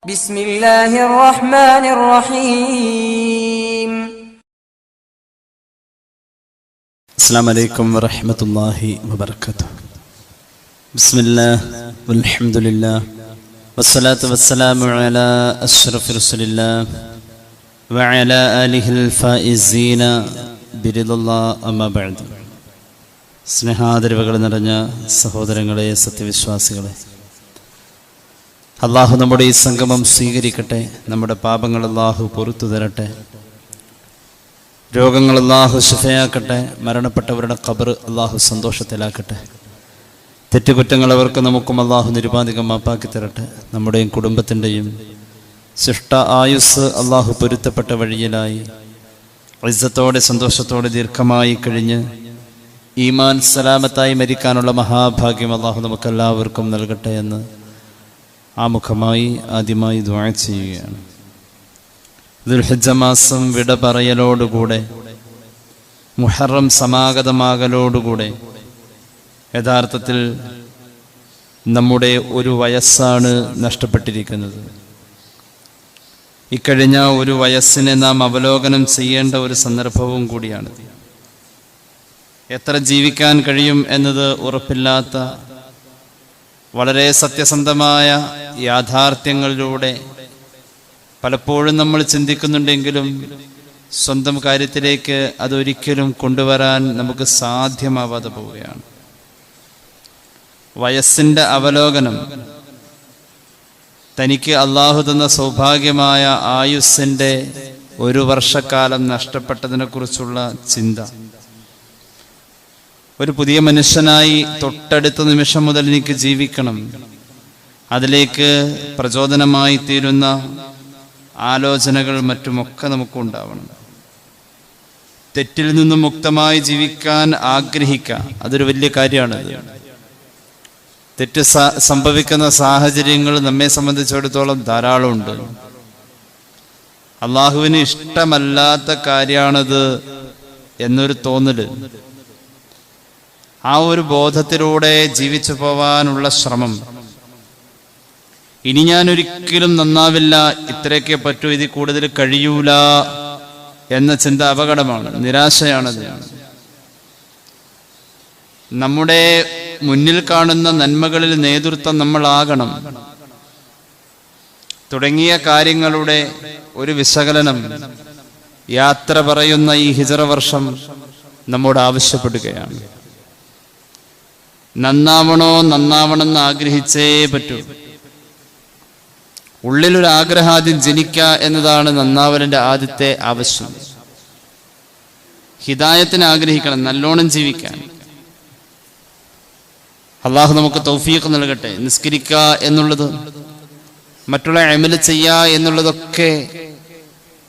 بسم الله الرحمن الرحيم. السلام عليكم ورحمة الله وبركاته. بسم الله والحمد لله والصلاة والسلام على أشرف رسول الله وعلى آله الفائزين برضا الله أما بعد. സ്നേഹാദരവുകൾ നിറഞ്ഞ സഹോദരങ്ങളെ, സത്യവിശ്വാസികളെ, അള്ളാഹു നമ്മുടെ ഈ സംഗമം സ്വീകരിക്കട്ടെ. നമ്മുടെ പാപങ്ങൾ അള്ളാഹു പൊറുത്തു തരട്ടെ. രോഗങ്ങൾ അള്ളാഹു ശിഫയാക്കട്ടെ. മരണപ്പെട്ടവരുടെ ഖബർ അള്ളാഹു സന്തോഷത്തിലാക്കട്ടെ. തെറ്റുകുറ്റങ്ങൾ അവർക്ക് നമുക്കും അള്ളാഹു നിരുപാധികം മാപ്പാക്കി തരട്ടെ. നമ്മുടെയും കുടുംബത്തിൻ്റെയും ശിഷ്ട ആയുസ് അള്ളാഹു പൊരുത്തപ്പെട്ട വഴിയിലായി ഇസ്സത്തോടെ സന്തോഷത്തോടെ ദീർഘമായി കഴിഞ്ഞ് ഈമാൻ സലാമത്തായി മരിക്കാനുള്ള മഹാഭാഗ്യം അള്ളാഹു നമുക്കെല്ലാവർക്കും നൽകട്ടെ എന്ന് ആമുഖമായി ആദ്യമായി ദുആ ചെയ്യുകയാണ്. ദുൽഹിജ്ജ മാസം വിട പറയലോടുകൂടെ, മുഹറം സമാഗതമാകലോടുകൂടെ യഥാർത്ഥത്തിൽ നമ്മുടെ ഒരു വയസ്സാണ് നഷ്ടപ്പെട്ടിരിക്കുന്നത്. ഇക്കഴിഞ്ഞ ഒരു വയസ്സിനെ നാം അവലോകനം ചെയ്യേണ്ട ഒരു സന്ദർഭവും കൂടിയാണ്. എത്ര ജീവിക്കാൻ കഴിയും എന്നത് ഉറപ്പില്ലാത്ത വളരെ സത്യസന്ധമായ യാഥാർത്ഥ്യങ്ങളിലൂടെ പലപ്പോഴും നമ്മൾ ചിന്തിക്കുന്നുണ്ടെങ്കിലും സ്വന്തം കാര്യത്തിലേക്ക് അതൊരിക്കലും കൊണ്ടുവരാൻ നമുക്ക് സാധ്യമാവാതെ പോവുകയാണ്. വയസ്സിൻ്റെ അവലോകനം, തനിക്ക് അള്ളാഹു തന്ന സൗഭാഗ്യമായ ആയുസ്സിൻ്റെ ഒരു വർഷക്കാലം നഷ്ടപ്പെട്ടതിനെക്കുറിച്ചുള്ള ചിന്ത, ഒരു പുതിയ മനുഷ്യനായി തൊട്ടടുത്ത നിമിഷം മുതൽ എനിക്ക് ജീവിക്കണം, അതിലേക്ക് പ്രചോദനമായി തീരുന്ന ആലോചനകൾ മറ്റുമൊക്കെ നമുക്കുണ്ടാവണം. തെറ്റിൽ നിന്നും മുക്തമായി ജീവിക്കാൻ ആഗ്രഹിക്കുക, അതൊരു വലിയ കാര്യമാണത്. തെറ്റ് സംഭവിക്കുന്ന സാഹചര്യങ്ങൾ നമ്മെ സംബന്ധിച്ചിടത്തോളം ധാരാളമുണ്ട്. അള്ളാഹുവിന് ഇഷ്ടമല്ലാത്ത കാര്യമാണത് എന്നൊരു തോന്നല്, ആ ഒരു ബോധത്തിലൂടെ ജീവിച്ചു പോവാനുള്ള ശ്രമം. ഇനി ഞാൻ ഒരിക്കലും നന്നാവില്ല, ഇത്രയൊക്കെ പറ്റൂ, ഇതിൽ കൂടുതൽ കഴിയൂല എന്ന ചിന്ത അപകടമാണ്, നിരാശയാണത്. നമ്മുടെ മുന്നിൽ കാണുന്ന നന്മകളിൽ നേതൃത്വം നമ്മളാകണം തുടങ്ങിയ കാര്യങ്ങളുടെ ഒരു വിശകലനം യാത്ര പറയുന്ന ഈ ഹിജറ വർഷം നമ്മോട് ആവശ്യപ്പെടുകയാണ്. നന്നാവണമെന്ന് ആഗ്രഹിച്ചേ പറ്റൂ. ഉള്ളിലൊരു ആഗ്രഹാദ്യം ജനിക്കുക എന്നതാണ് നന്നാവലിന്റെ ആദ്യത്തെ ആവശ്യം. ഹിദായത്തിന് ആഗ്രഹിക്കണം, നല്ലോണം ജീവിക്കാൻ. അള്ളാഹു നമുക്ക് തൗഫീഖ് നൽകട്ടെ. നിസ്കരിക്കുക എന്നുള്ളത്, മറ്റുള്ള അമല് ചെയ്യുക എന്നുള്ളതൊക്കെ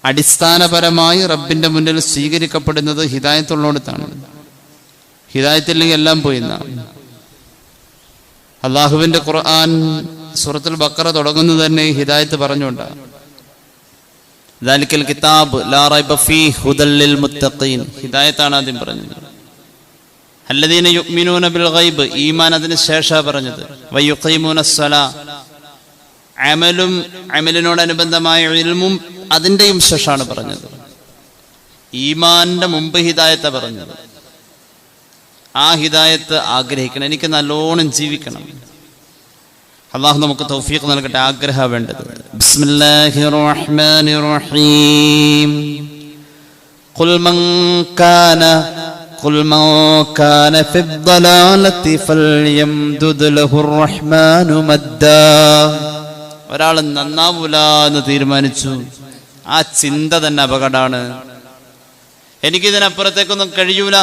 അടിസ്ഥാനപരമായി റബ്ബിന്റെ മുന്നിൽ സ്വീകരിക്കപ്പെടുന്നത് ഹിദായത്തുള്ളോടത്താണ്. ഹിദായത്തില്ലെങ്കിൽ എല്ലാം പോയിന്ന. അള്ളാഹുവിന്റെ ഖുർആൻ സൂറത്തുൽ ബഖറ തുടങ്ങുന്നത് തന്നെ ഹിദായത്ത് പറഞ്ഞുകൊണ്ടാണ്. ദാലിക്കൽ കിതാബ് ലാ റൈബ ഫീഹി ഹുദൽ ലിൽ മുത്തഖീൻ, ഹിദായത്താണ് ആദ്യം പറഞ്ഞത്. അല്ലദീന യുഅ്മിനൂന ബിൽ ഗൈബ്, ഈമാൻ അതിന് ശേഷമാണ് പറഞ്ഞത്. വയുഖീമൂനസ് സ്വലാ, അമലും അമലിനോടനുബന്ധമായ ഇൽമും അതിൻ്റെയും ശേഷമാണ് പറഞ്ഞത്. ഈമാന്റെ മുമ്പ് ഹിദായത്താണ് പറഞ്ഞത്. ആ ഹിദായത്ത് ആഗ്രഹിക്കണം, എനിക്ക് നല്ലോണം ജീവിക്കണം. അള്ളാഹു നമുക്ക് തൗഫീഖ് നൽകട്ടെ. ആഗ്രഹം വേണ്ടത്. ബിസ്മില്ലാഹിർ റഹ്മാനിർ റഹീം. ഖുൽ മൻ കാന ഫി ദ്ദലാലതി ഫൽയംദുദ് ലഹുർ റഹ്മാനു മദ്ദാ. ഒരാൾ നന്നാവൂല എന്ന് തീരുമാനിച്ചു, ആ ചിന്ത തന്നെ അപകടമാണ്. എനിക്കിതിനപ്പുറത്തേക്കൊന്നും കഴിയൂല,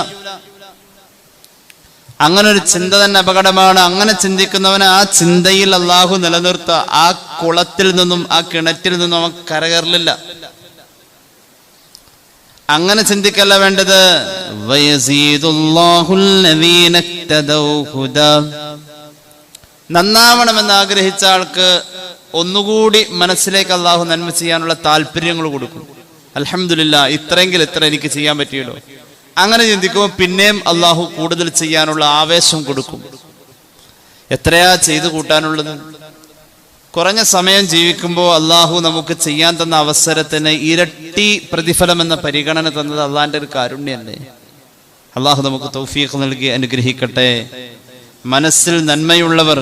അങ്ങനെ ഒരു ചിന്ത തന്നെ അപകടമാണ്. അങ്ങനെ ചിന്തിക്കുന്നവന് ആ ചിന്തയിൽ അള്ളാഹു നിലനിർത്തുക. ആ കുളത്തിൽ നിന്നും ആ കിണറ്റിൽ നിന്നും അവൻ കരകയറില്ല. അങ്ങനെ ചിന്തിക്കല്ല വേണ്ടത്. നന്നാവണമെന്ന് ആഗ്രഹിച്ച ആൾക്ക് ഒന്നുകൂടി മനസ്സിലേക്ക് അള്ളാഹു നന്മ ചെയ്യാനുള്ള താല്പര്യങ്ങൾ കൊടുക്കും. അൽഹംദുലില്ലാ, ഇത്രയെങ്കിലും ഇത്ര എനിക്ക് ചെയ്യാൻ പറ്റിയല്ലോ. അങ്ങനെ ചിന്തിക്കുമ്പോൾ പിന്നെയും അള്ളാഹു കൂടുതൽ ചെയ്യാനുള്ള ആവേശം കൊടുക്കും. എത്രയാ ചെയ്തു കൂട്ടാനുള്ളത്? കുറഞ്ഞ സമയം ജീവിക്കുമ്പോൾ അള്ളാഹു നമുക്ക് ചെയ്യാൻ തന്ന അവസരത്തിന് ഇരട്ടി പ്രതിഫലം എന്ന പരിഗണന തന്നത് അള്ളാഹിന്റെ ഒരു കാരുണ്യല്ലേ. അള്ളാഹു നമുക്ക് തൗഫീഖ് നൽകി അനുഗ്രഹിക്കട്ടെ. മനസ്സിൽ നന്മയുള്ളവർ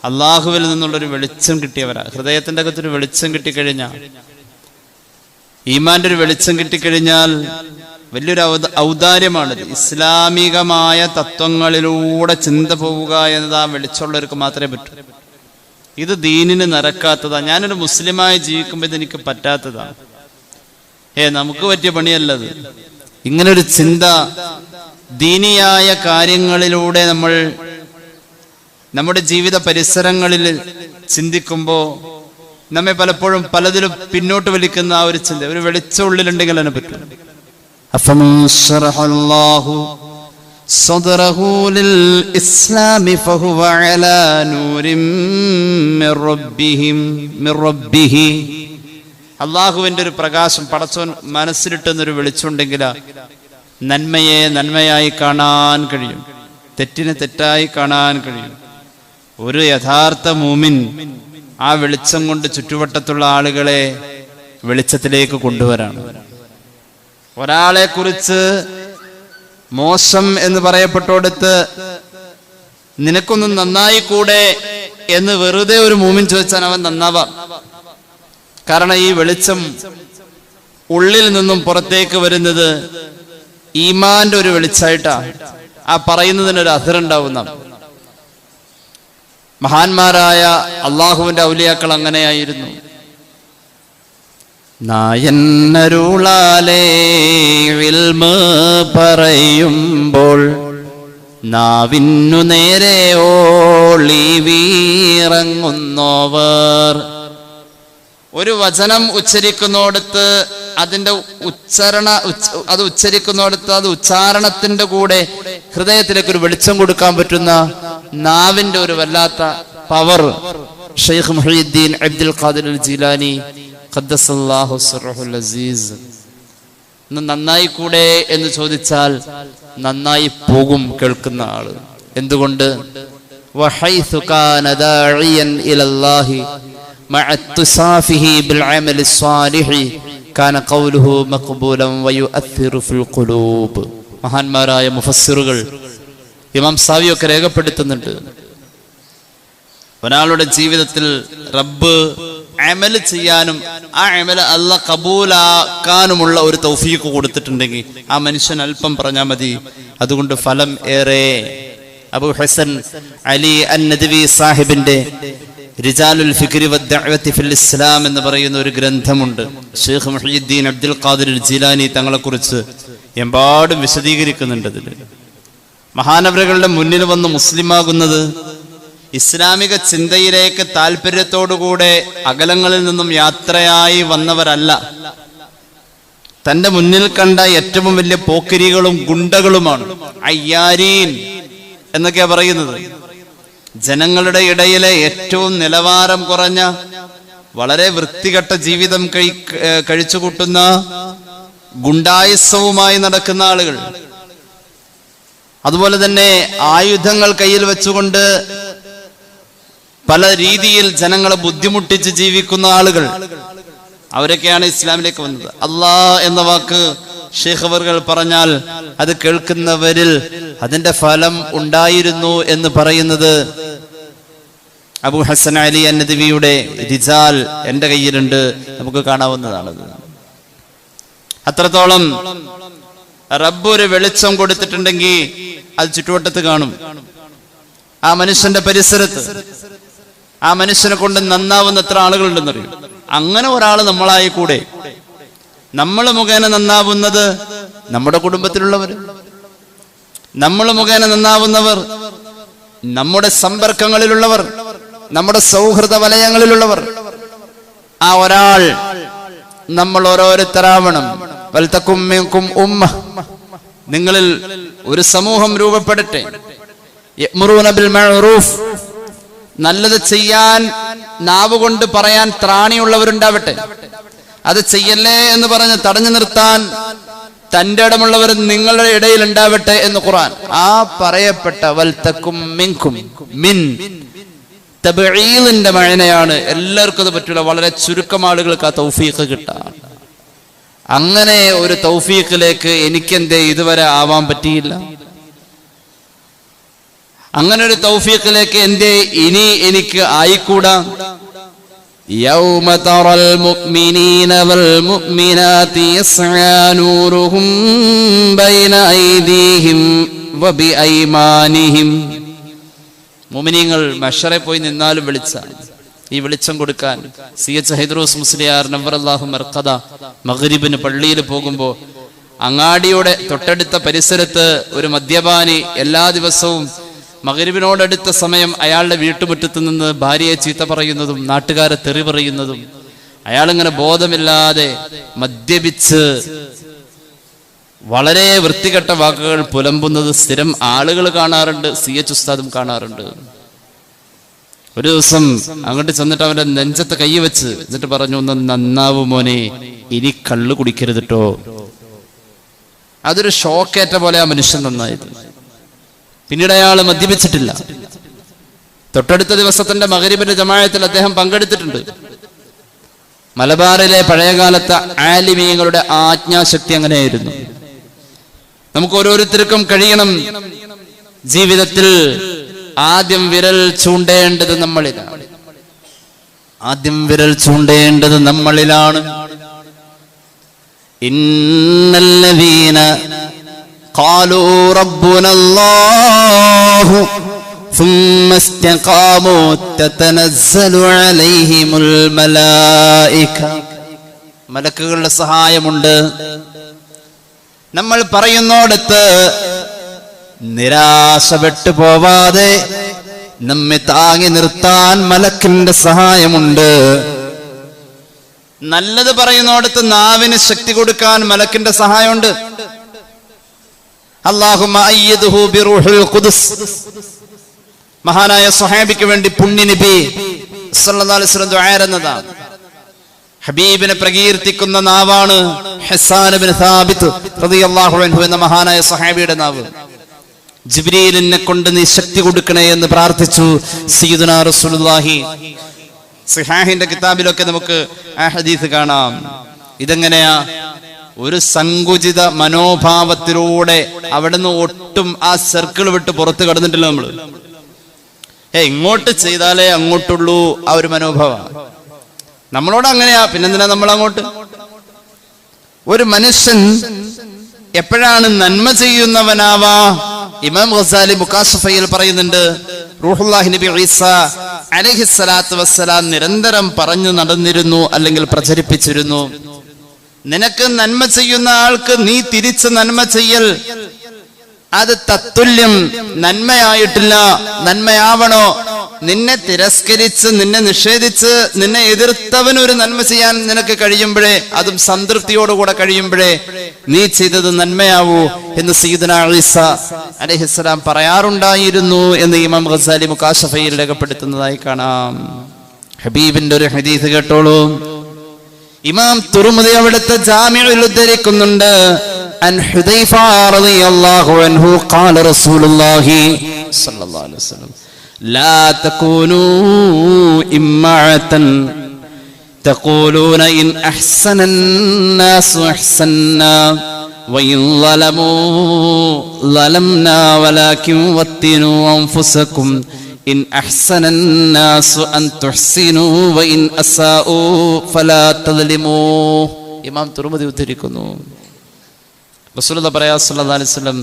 അള്ളാഹുവിൽ നിന്നുള്ളൊരു വെളിച്ചം കിട്ടിയവരാ. ഹൃദയത്തിന്റെ അകത്തൊരു വെളിച്ചം കിട്ടിക്കഴിഞ്ഞാൽ, ഈമാന്റെ ഒരു വെളിച്ചം കിട്ടിക്കഴിഞ്ഞാൽ വലിയൊരു ഔദാര്യമാണിത്. ഇസ്ലാമികമായ തത്വങ്ങളിലൂടെ ചിന്ത പോവുക എന്നത് ആ വെളിച്ചമുള്ളവർക്ക് മാത്രമേ പറ്റൂ. ഇത് ദീനിന് നിരക്കാത്തതാ. ഞാനൊരു മുസ്ലിമായി ജീവിക്കുമ്പോൾ ഇതെനിക്ക് പറ്റാത്തതാ. നമുക്ക് പറ്റിയ പണിയല്ലത്. ഇങ്ങനൊരു ചിന്ത ദീനിയായ കാര്യങ്ങളിലൂടെ നമ്മൾ നമ്മുടെ ജീവിത പരിസരങ്ങളിൽ ചിന്തിക്കുമ്പോൾ നമ്മെ പലപ്പോഴും പലതിലും പിന്നോട്ട് വലിക്കുന്ന ആ ഒരു ചിന്ത, ഒരു വെളിച്ചം ഉള്ളിലുണ്ടെങ്കിൽ അതിനെ പറ്റും. അള്ളാഹുവിന്റെ ഒരു പ്രകാശം പടച്ചോൻ മനസ്സിലിട്ടെന്നൊരു വെളിച്ചമുണ്ടെങ്കിൽ നന്മയെ നന്മയായി കാണാൻ കഴിയും, തെറ്റിനെ തെറ്റായി കാണാൻ കഴിയും. ഒരു യഥാർത്ഥ മുഅ്മിൻ ആ വെളിച്ചം കൊണ്ട് ചുറ്റുവട്ടത്തുള്ള ആളുകളെ വെളിച്ചത്തിലേക്ക് കൊണ്ടുവരാണ്. ഒരാളെ കുറിച്ച് മോശം എന്ന് പറയപ്പെട്ടോടത്ത് നിനക്കൊന്നും നന്നായി കൂടെ എന്ന് വെറുതെ ഒരു മുഅ്മിൻ ചോദിച്ചാൽ അവൻ നന്നാവാം. കാരണം ഈ വെളിച്ചം ഉള്ളിൽ നിന്നും പുറത്തേക്ക് വരുന്നത് ഈമാന്റെ ഒരു വെളിച്ചായിട്ടാ. ആ പറയുന്നതിനൊരു അഥറുണ്ടാവുന്ന മഹാന്മാരായ അള്ളാഹുവിന്റെ ഔലിയാക്കൾ അങ്ങനെയായിരുന്നു. നായന്നരുളാലേ ഇൽമ് പറയുമ്പോൾ നാവിന്നു നേരെ ഓളി വീറങ്ങുന്നോവർ. ഒരു വചനം ഉച്ചരിക്കുന്നോടത്ത് അതിന്റെ അത് ഉച്ചരിക്കുന്നോടത്ത് അത് ഉച്ചാരണത്തിന്റെ കൂടെ ഹൃദയത്തിലേക്ക് ഒരു വെളിച്ചം കൊടുക്കാൻ പറ്റുന്ന നാവിന്റെ ഒരു വല്ലാത്ത പവർ ഷെയ്ഖ് മുഹീദ്ദീൻ അബ്ദുൽ ഖാദിർ അൽ ജീലാനി ഖദ്ദസല്ലാഹു സിർറുൽ അസീസ്. ഇന്ന് നന്നായി കൂടെ എന്ന് ചോദിച്ചാൽ നന്നായി പോകും കേൾക്കുന്ന ആള്. എന്തുകൊണ്ട്? വഹൈസു കാന ദാഇയൻ ഇലല്ലാഹി മഅ തുസാഫിഹി ബിൽ അമലി സ്വാലിഹി കാന ഖൗലുഹു മഖ്ബൂലൻ വയുഅസ്സിറു ഫിൽ ഖുലൂബ്. മഹാന്മാരായ മുഫസ്സിറുകൾ ഇമാം സാവിയൊക്കെ രേഖപ്പെടുത്തുന്നുണ്ട്, ഒരാളുടെ ജീവിതത്തിൽ റബ്ബ് അമൽ ചെയ്യാനും ആ അമൽ അല്ലാഹ് കബൂലാക്കാനുമുള്ള ഒരു തൗഫീഖ് കൊടുത്തിട്ടുണ്ടെങ്കിൽ ആ മനുഷ്യൻ അല്പം പറഞ്ഞാൽ മതി, അതുകൊണ്ട് ഫലം ഏറെ. അബൂ ഹസൻ അലി അൻ-നദ്വി സാഹിബിന്റെ റിജാലുൽ ഫിക്രി വദ്ദഅവതി ഫിൽ ഇസ്ലാം എന്ന് പറയുന്ന ഒരു ഗ്രന്ഥമുണ്ട്. ഷെയ്ഖ് മുഹീദ്ദീൻ അബ്ദുൽ ഖാദിർ ജീലാനി തങ്ങളെ കുറിച്ച് എമ്പാടും വിശദീകരിക്കുന്നുണ്ട്. അതിൽ മഹാനവറുകളുടെ മുന്നിൽ വന്ന് മുസ്ലിമാകുന്നത് ഇസ്ലാമിക ചിന്തയിലേക്ക് താല്പര്യത്തോടുകൂടെ അകലങ്ങളിൽ നിന്നും യാത്രയായി വന്നവരല്ല. തന്റെ മുന്നിൽ കണ്ട ഏറ്റവും വലിയ പോക്കരികളും ഗുണ്ടകളുമാണ്. അയ്യാരീൻ എന്നൊക്കെയാ പറയുന്നത്. ജനങ്ങളുടെ ഇടയിലെ ഏറ്റവും നിലവാരം കുറഞ്ഞ, വളരെ വൃത്തികെട്ട ജീവിതം കഴിച്ചുകൂട്ടുന്ന, ഗുണ്ടായുസവുമായി നടക്കുന്ന ആളുകൾ. അതുപോലെ തന്നെ ആയുധങ്ങൾ കയ്യിൽ വെച്ചുകൊണ്ട് പല രീതിയിൽ ജനങ്ങളെ ബുദ്ധിമുട്ടിച്ച് ജീവിക്കുന്ന ആളുകൾ, അവരൊക്കെയാണ് ഇസ്ലാമിലേക്ക് വന്നത്. അല്ലാഹ് എന്ന വാക്ക് ഷെയ്ഖ് അവർകൾ പറഞ്ഞാൽ അത് കേൾക്കുന്നവരിൽ അതിന്റെ ഫലം ഉണ്ടായിരുന്നു എന്ന് പറയുന്നത് അബൂ ഹസൻ അലി അൻ-നദ്വിയുടെ റിജാൽ എന്റെ കയ്യിലുണ്ട്, നമുക്ക് കാണാവുന്നതാണത്. അത്രത്തോളം റബ്ബ് ഒരു വെളിച്ചം കൊടുത്തിട്ടുണ്ടെങ്കിൽ അത് ചുറ്റുവട്ടത്ത് കാണും. ആ മനുഷ്യന്റെ പരിസരത്ത് ആ മനുഷ്യനെ കൊണ്ട് നന്നാവുന്ന എത്ര ആളുകളുണ്ടെന്നറിയും. അങ്ങനെ ഒരാൾ നമ്മളായി കൂടെ. നമ്മൾ മുഖേന നന്നാവുന്നത് നമ്മുടെ കുടുംബത്തിലുള്ളവർ, നമ്മൾ മുഖേന നന്നാവുന്നവർ നമ്മുടെ സമ്പർക്കങ്ങളിലുള്ളവർ, നമ്മുടെ സൗഹൃദ വലയങ്ങളിലുള്ളവർ. ആ ഒരാൾ നമ്മൾ ഓരോരുത്തരാവണം. വൽതകും മിൻകും ഉമ്മ, നിങ്ങളിൽ ഒരു സമൂഹം രൂപപ്പെടട്ടെ. യഅ്മുറൂന ബിൽ മഅറൂഫ്, നല്ലത് ചെയ്യാൻ നാവുകൊണ്ട് പറയാൻ ത്രാണിയുള്ളവരുണ്ടാവട്ടെ. അത് ചെയ്യല്ലേ എന്ന് പറഞ്ഞ് തടഞ്ഞു നിർത്താൻ തന്റെ ഇടമുള്ളവർ നിങ്ങളുടെ ഇടയിൽ ഉണ്ടാവട്ടെ എന്ന് ഖുർആൻ. ആ പറയപ്പെട്ട വൽതകും മിൻകും, മിൻ തബ്ഈലിന്റെ മഅനയാണ്. എല്ലാവർക്കും അത് പറ്റില്ല, വളരെ ചുരുക്കം ആളുകൾക്ക് ആ തൗഫീഖ് കിട്ടാൻ. അങ്ങനെ ഒരു തൗഫീഖിലേക്ക് എനിക്കെന്തേ ഇതുവരെ ആവാൻ പറ്റിയില്ല? അങ്ങനെ ഒരു തൗഫീഖിലേക്ക് എന്തേ ഇനി എനിക്ക് ആയിക്കൂടാ? യൗമ തറൽ മുഅ്മിനീന വൽ മുഅ്മിനാതി യസ്ആ നൂറുഹും ബൈന ഐദീഹിം വബിഐമാനിഹിം. മുഅ്മിനീങ്ങൾ മഹ്ശറെ പോയി നിന്നാലും ഈ വെളിച്ചം കൊടുക്കാൻ CH ഹൈദ്രൂസ് മുസ്ലിയാർ നവറല്ലാഹു മർഖദ മഗ്രിബിന് പള്ളിയിൽ പോകുമ്പോൾ അങ്ങാടിയുടെ തൊട്ടടുത്ത പരിസരത്ത് ഒരു മദ്യപാനി എല്ലാ ദിവസവും മഗ്രിബിനോടടുത്ത സമയം അയാളുടെ വീട്ടുമുറ്റത്ത് നിന്ന് ഭാര്യയെ ചീത്ത പറയുന്നതും നാട്ടുകാരെ തെറി പറയുന്നതും, അയാളിങ്ങനെ ബോധമില്ലാതെ മദ്യപിച്ച് വളരെ വൃത്തികെട്ട വാക്കുകൾ പുലമ്പുന്നത് സ്ഥിരം ആളുകൾ കാണാറുണ്ട്. CH ഉസ്താദും കാണാറുണ്ട്. ഒരു ദിവസം അങ്ങോട്ട് ചെന്നിട്ട് അവന്റെ നെഞ്ചത്ത് കൈ വെച്ച് എന്നിട്ട് പറഞ്ഞു, ഒന്ന് നന്നാവും മോനെ, ഇനി കള്ളു കുടിക്കരുത് ട്ടോ. അതൊരു ഷോക്കേറ്റ പോലെ ആ മനുഷ്യൻ നന്നായത്. പിന്നീട് അയാൾ മദ്യപിച്ചിട്ടില്ല. തൊട്ടടുത്ത ദിവസത്തിന്റെ മഗ്രിബിന്റെ ജമാഅത്തിൽ അദ്ദേഹം പങ്കെടുത്തിട്ടുണ്ട്. മലബാറിലെ പഴയകാലത്തെ ആലിമീങ്ങളുടെ ആജ്ഞാശക്തി അങ്ങനെയായിരുന്നു. നമുക്ക് ഓരോരുത്തർക്കും കഴിയണം ജീവിതത്തിൽ ആദ്യം വിരൽ ചൂണ്ടേണ്ടത് നമ്മളിലാണ്. ഇന്നല്ലദീന ഖാലൂ റബ്ബുനല്ലാഹു ثم استقاموا تتنزل عليهم الملائكة. മലക്കുകളുടെ സഹായമുണ്ട്. നമ്മൾ പറയുന്നോടത്ത് നിരാശപ്പെട്ടു പോവാതെ നമ്മെ താങ്ങി നിർത്താൻ മലക്കിന്റെ സഹായമുണ്ട്. നല്ലത് പറയുന്നോടത്ത് നാവിന് ശക്തി കൊടുക്കാൻ മലക്കിന്റെ സഹായമുണ്ട്. അല്ലാഹുമ്മ അയ്യിദ്ഹു ബിറൂഹിൽ ഖുദ്സ്. മഹാനായ സ്വഹാബിക്ക് വേണ്ടി പുണ്യ നബി സല്ലല്ലാഹു അലൈഹി വസല്ലം ദുആ ചെയ്യുന്നതാണ്. ഹബീബിനെ പ്രകീർത്തിക്കുന്ന നാവാണ് ഹസ്സാൻ ഇബ്നു സാബിത്ത് റളിയല്ലാഹു അൻഹു എന്ന മഹാനായ സ്വഹാബിയുടെ നാവ്. ജിബ്രീലിനെ കൊണ്ട് നീ ശക്തി കൊടുക്കണേ എന്ന് പ്രാർത്ഥിച്ചു സയ്യിദുനാ റസൂലുള്ളാഹി. സിഹാഹിന്റെ കിതാബിലൊക്കെ നമുക്ക് ആ ഹദീസ് കാണാം. ഇതെങ്ങനെയാ? ഒരു സങ്കുചിത മനോഭാവത്തിലൂടെ അവിടുന്ന് ഒട്ടും ആ സർക്കിൾ വിട്ട് പുറത്ത് കടന്നിട്ടില്ല. നമ്മള് ഇങ്ങോട്ട് ചെയ്താലേ അങ്ങോട്ടുള്ളൂ ആ ഒരു മനോഭാവം നമ്മളോട് അങ്ങനെയാ. പിന്നെന്തിനാ നമ്മൾ അങ്ങോട്ട്? ഒരു മനുഷ്യൻ എപ്പോഴാണ് നന്മ ചെയ്യുന്നവനാവാ? ഇമാം ഗസാലി മുകാശഫയിൽ പറയുന്നുണ്ട്, റൂഹുല്ലാഹി നബി ഈസ അലൈഹിസ്സലാത്തു വസ്സലാം നിരന്തരം പറഞ്ഞു നടന്നിരുന്നു, അല്ലെങ്കിൽ പ്രചരിപ്പിച്ചിരുന്നു, നിനക്ക് നന്മ ചെയ്യുന്ന ആൾക്ക് നീ തിരിച്ച് നന്മ ചെയ്യൽ അത് തത്തുല്യം നന്മയായിട്ടില്ല. നന്മയാവണോ? നിന്നെ തിരസ്കരിച്ച്, നിന്നെ നിഷേധിച്ച്, നിന്നെ എതിർത്തവന് ഒരു നന്മ ചെയ്യാൻ നിനക്ക് കഴിയുമ്പോഴേ, അതും സംതൃപ്തിയോടുകൂടെ കഴിയുമ്പോഴേ നീ ചെയ്തത് നന്മയാവൂ എന്ന് സയ്യിദുനാ ഈസ അലൈഹിസ്സലാം പറയാറുണ്ടായിരുന്നു എന്ന് ഇമാം ഗസാലി മുകാശഫയിൽ രേഖപ്പെടുത്തുന്നതായി കാണാം. ഹബീബിന്റെ ഒരു ഹദീസ് കേട്ടോളൂ. ഇമാം തുർമുദി അവിടുത്തെ ജാമിഉൽ ഉദ്ധരിക്കുന്നുണ്ട്. അൻ ഹുദൈഫ റളിയല്ലാഹു അൻഹു ഖാല റസൂലുള്ളാഹി സ്വല്ലല്ലാഹു അലൈഹി വസല്ലം ലാ തകൂനൂ ഇമ്മഅതൻ തഖൂലൂന ഇൻ അഹ്സനന്നാസു അഹ്സന്നാ വഇൻ ളലമൂ ളലംനാ വലാകിൻ വത്തിനൂ അൻഫുസകും ഇൻ അഹ്സനന്നാസു അൻ തുഹ്സിനൂ വഇൻ അസാഊ ഫലാ തദ്ലിമൂ. ഇമാം തുർമുദി ഉദ്ധരിക്കുന്നു. റസൂലുള്ളാഹി പറയാ സല്ലല്ലാഹു അലൈഹി വസല്ലം,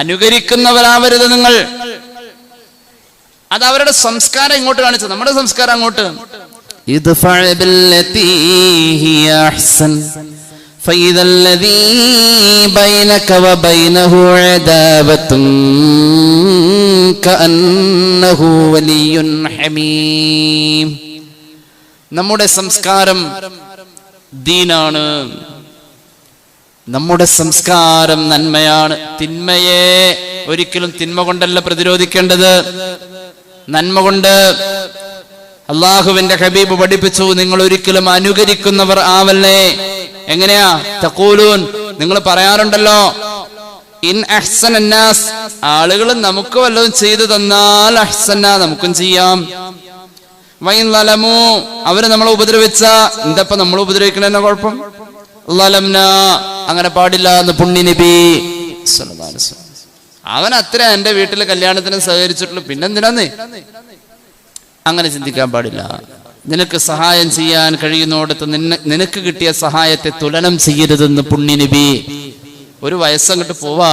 അനുകരിക്കുന്നവരാവരുത് നിങ്ങൾ. അത് അവരുടെ സംസ്കാരം ഇങ്ങോട്ട് കാണിച്ചത്, നമ്മുടെ സംസ്കാരം അങ്ങോട്ട്. ഇദ്ഫഅ ബില്ലതീ ഹിയ അഹ്സൻ ഫഇദ അല്ലദീ ബൈനക വബൈനഹു അദാവത്തുൻ കഅന്നഹു വലിയ്യുൻ ഹമീം. നമ്മുടെ സംസ്കാരം ദീനാണ്, നമ്മുടെ സംസ്കാരം നന്മയാണ്. തിന്മയെ ഒരിക്കലും തിന്മ കൊണ്ടല്ല പ്രതിരോധിക്കേണ്ടത്, നന്മ കൊണ്ട്. അള്ളാഹുവിന്റെ ഹബീബ് പഠിപ്പിച്ചു, നിങ്ങൾ ഒരിക്കലും അനുകരിക്കുന്നവർ ആവല്ലേ. എങ്ങനെയാ? തഖൂലൂൻ, നിങ്ങൾ പറയാറുണ്ടല്ലോ, ഇൻ അഹ്സനന്നാസ്, ആളുകൾ നമുക്ക് വല്ലതും ചെയ്തു തന്നാൽ അഹ്സന, നമുക്കും ചെയ്യാം. വൈൻ ലലമു, അവര് നമ്മളെ ഉപദ്രവിച്ച എന്തപ്പ നമ്മൾ ഉപദ്രവിക്കണെന്ന കുഴപ്പം? ലലംന, അങ്ങനെ പാടില്ല എന്ന് പുണ്യ നബി സല്ലല്ലാഹു അലൈഹി വസല്ലം. അവൻ അത്ര എന്റെ വീട്ടിലെ കല്യാണത്തിന് സഹകരിച്ചിട്ടുള്ളൂ, പിന്നെന്തിനാന്ന്? അങ്ങനെ ചിന്തിക്കാൻ പാടില്ല. നിനക്ക് സഹായം ചെയ്യാൻ കഴിയുന്നിടത്ത് നിനക്ക് കിട്ടിയ സഹായത്തെ തുലനം ചെയ്യരുതെന്ന് പുണ്യ നബി. ഒരു വയസ്സങ്ങോട്ട് പോവാ,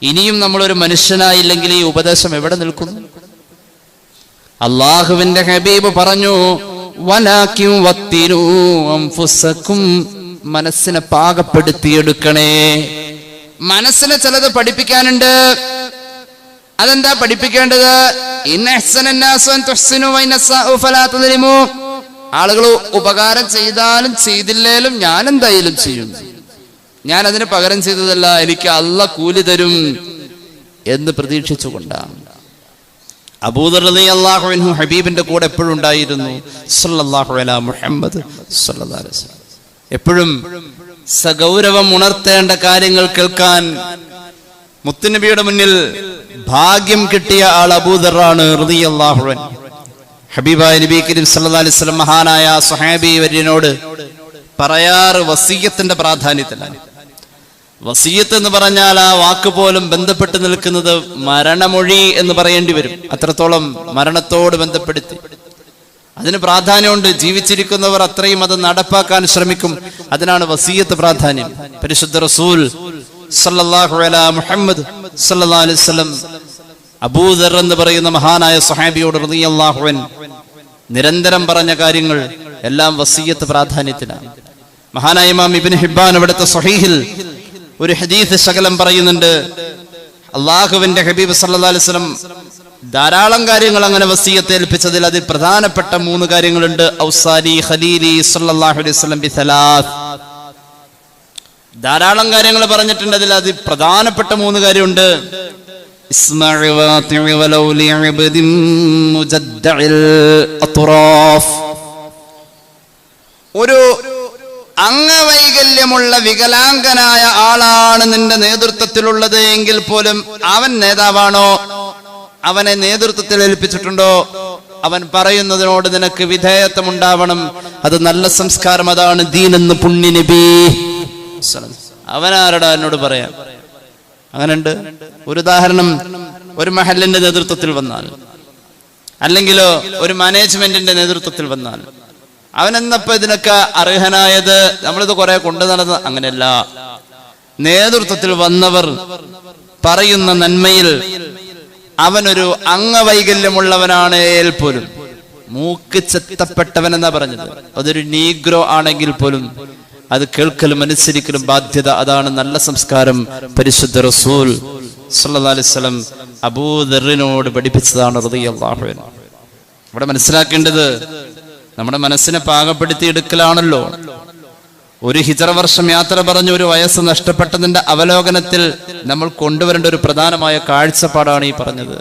ഇനിയും നമ്മളൊരു മനുഷ്യനായില്ലെങ്കിൽ ഈ ഉപദേശം എവിടെ നിൽക്കുന്നു? അള്ളാഹുവിന്റെ ഹബീബ് പറഞ്ഞു, വലാകിൻ വത്തിനു അൻഫുസകും, മനസ്സിനെ പാകപ്പെടുത്തിയെടുക്കണേ. മനസ്സിനെ ചിലത് പഠിപ്പിക്കാനുണ്ട്. അതെന്താ പഠിപ്പിക്കേണ്ടത്? ആളുകൾ ഉപകാരം ചെയ്താലും ചെയ്തില്ലേലും ഞാൻ എന്തായാലും ചെയ്യും, ഞാൻ അതിന് പകരം ചെയ്തതല്ല, എനിക്ക് അല്ലാഹ് കൂലി തരും എന്ന് പ്രതീക്ഷിച്ചുകൊണ്ടാണ്. അബൂദർ റളിയല്ലാഹു അൻഹു ഹബീബിന്റെ കൂടെ എപ്പോഴും ഉണ്ടായിരുന്നു. സല്ലല്ലാഹു അലാ മുഹമ്മദ് സല്ലല്ലാഹു അലൈഹി വസല്ലം. എപ്പോഴും സഗൗരവം ഉണർത്തേണ്ട കാര്യങ്ങൾ കേൾക്കാൻ മുത്തുനബിയുടെ മുന്നിൽ ഭാഗ്യം കിട്ടിയ ആൾ അബൂദറാണ് റളിയല്ലാഹു അൻഹു. ഹബീബായ നബി കരീം സല്ലല്ലാഹു അലൈഹി വസല്ലം മഹാനായ സ്വഹാബി വര്യനോട് പറയാറ് വസിയ്യത്തിന്റെ പ്രാധാന്യത്തിലാണ്. വസിയ്യത്ത് എന്ന് പറഞ്ഞാൽ ആ വാക്ക് പോലും ബന്ധപ്പെട്ട് നിൽക്കുന്നത് മരണമൊഴി എന്ന് പറയേണ്ടി വരും. അത്രത്തോളം മരണത്തോട് ബന്ധപ്പെടുത്തി അതിന് പ്രാധാന്യമുണ്ട്. ജീവിച്ചിരിക്കുന്നവർ അത്രയും അത് നടപ്പാക്കാൻ ശ്രമിക്കും. അതിനാണ് വസിയ്യത്ത് പ്രാധാന്യം. പരിശുദ്ധ റസൂൽ സല്ലല്ലാഹു അലാ മുഹമ്മദ് സല്ലല്ലാഹു അലൈഹി വസല്ലം അബൂദർ എന്ന് പറയുന്ന മഹാനായ സ്വഹാബിയോട് റളിയല്ലാഹു അൻഹു നിരന്തരം പറഞ്ഞ കാര്യങ്ങൾ എല്ലാം വസിയ്യത്ത് പ്രാധാന്യത്തിലാണ്. മഹാനായ ഇമാം ഇബ്നു ഹിബ്ബാൻ അവിടുത്തെ സ്വഹീഹിൽ ഒരു ഹദീസ് ശകലം പറയുന്നുണ്ട്. അള്ളാഹുവിന്റെ ഹബീബ് സല്ലല്ലാഹു അലൈഹി വസല്ലം ധാരാളം കാര്യങ്ങൾ അങ്ങനെ വസിയ്യത്ത് ഏൽപ്പിച്ചതിൽ അതിൽ പ്രധാനപ്പെട്ട 3 കാര്യങ്ങളുണ്ട്. ഔസാനി ഖലീലി സല്ലല്ലാഹു അലൈഹി വസല്ലം ബിസലാത്ത്. ധാരാളം കാര്യങ്ങൾ പറഞ്ഞിട്ടുണ്ട്. അതിൽ അത് പ്രധാനപ്പെട്ട 3 കാര്യമുണ്ട്. ഇസ്മഇ വാതിഇ വലൗ ലിഅബ്ദിൻ മുജദ്ദഇൽ അത്റാഫ്. ഒരു അംഗവൈകല്യമുള്ള വികലാംഗനായ ആളാണ് നിന്റെ നേതൃത്വത്തിലുള്ളത് എങ്കിൽ പോലും അവൻ നേതാവാണോ, അവനെ നേതൃത്വത്തിൽ ഏൽപ്പിച്ചിട്ടുണ്ടോ, അവൻ പറയുന്നതിനോട് നിനക്ക് വിധേയത്വം ഉണ്ടാവണം. അത് നല്ല സംസ്കാരം, അതാണ് ദീൻ എന്ന് പുണ്യ നബി. അവനാരടാ എന്നോട് പറയാം? അങ്ങനെയുണ്ട്. ഒരു ഉദാഹരണം, ഒരു മഹല്ലിന്റെ നേതൃത്വത്തിൽ വന്നാൽ, അല്ലെങ്കിലോ ഒരു മാനേജ്മെന്റിന്റെ നേതൃത്വത്തിൽ വന്നാൽ, അവനെന്നപ്പോ ഇതിനൊക്കെ അർഹനായത്? നമ്മളിത് കുറെ കൊണ്ടു നടന്ന അങ്ങനെയല്ല. നേതൃത്വത്തിൽ വന്നവർ പറയുന്ന നന്മയിൽ അവനൊരു അംഗവൈകല്യമുള്ളവനാണ് പോലും, മൂക്ക് ചെത്തപ്പെട്ടവൻ എന്നാ പറഞ്ഞത്, അതൊരു നീഗ്രോ ആണെങ്കിൽ പോലും അത് കേൾക്കലും അനുസരിക്കലും ബാധ്യത. അതാണ് നല്ല സംസ്കാരം. പരിശുദ്ധ റസൂൽ സല്ലല്ലാഹു അലൈഹി വസല്ലം അബൂദറിനോട് പഠിപ്പിച്ചതാണ് റളിയല്ലാഹു അൻഹു. ഇവിടെ മനസ്സിലാക്കേണ്ടത് നമ്മുടെ മനസ്സിനെ പാകപ്പെടുത്തി എടുക്കലാണല്ലോ. ഒരു ഹിജറ വർഷം യാത്ര പറഞ്ഞ് ഒരു വയസ്സ് നഷ്ടപ്പെട്ടതിന്റെ അവലോകനത്തിൽ നമ്മൾ കൊണ്ടുവരേണ്ട ഒരു പ്രധാനമായ കാഴ്ചപ്പാടാണ് ഈ പറഞ്ഞത്.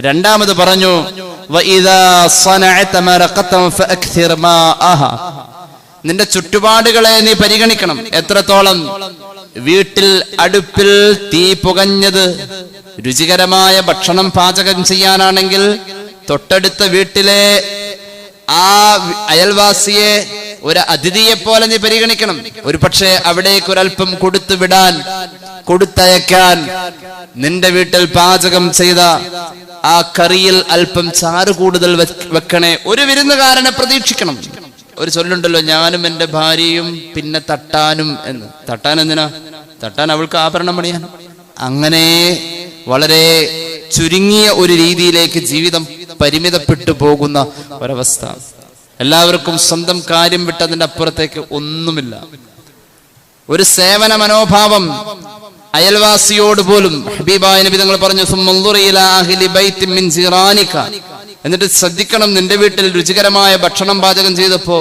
രണ്ടാമത് പറഞ്ഞു, നിന്റെ ചുറ്റുപാടുകളെ നീ പരിഗണിക്കണം. എത്രത്തോളം? വീട്ടിൽ അടുപ്പിൽ തീ പുകഞ്ഞത് രുചികരമായ ഭക്ഷണം പാചകം ചെയ്യാനാണെങ്കിൽ തൊട്ടടുത്ത വീട്ടിലെ ആ അയൽവാസിയെ ഒരു അതിഥിയെ പോലെ നീ പരിഗണിക്കണം. ഒരു പക്ഷേ അവിടേക്ക് ഒരൽപ്പം കൊടുത്തു വിടാൻ, കൊടുത്തയക്കാൻ, നിന്റെ വീട്ടിൽ പാചകം ചെയ്ത ആ കറിയിൽ അല്പം ചാറ് കൂടുതൽ വെക്കണേ. ഒരു വിരുന്നുകാരനെ പ്രതീക്ഷിക്കണം. ഒരു ചൊല്ലുണ്ടല്ലോ, ഞാനും എന്റെ ഭാര്യയും പിന്നെ തട്ടാനും എന്ന്. തട്ടാൻ എന്തിനാ? തട്ടാൻ അവൾക്ക് ആഭരണം പണിയാൻ. അങ്ങനെ വളരെ ചുരുങ്ങിയ ഒരു രീതിയിലേക്ക് ജീവിതം പരിമിതപ്പെട്ടു പോകുന്ന ഒരവസ്ഥ. എല്ലാവർക്കും സ്വന്തം കാര്യം വിട്ടതിന്റെ അപ്പുറത്തേക്ക് ഒന്നുമില്ല. ഒരു സേവന മനോഭാവം അയൽവാസിയോട് പോലും. ഹബീബായ നബി തങ്ങൾ പറഞ്ഞു, എന്നിട്ട് ശ്രദ്ധിക്കണം, നിന്റെ വീട്ടിൽ രുചികരമായ ഭക്ഷണം പാചകം ചെയ്തപ്പോ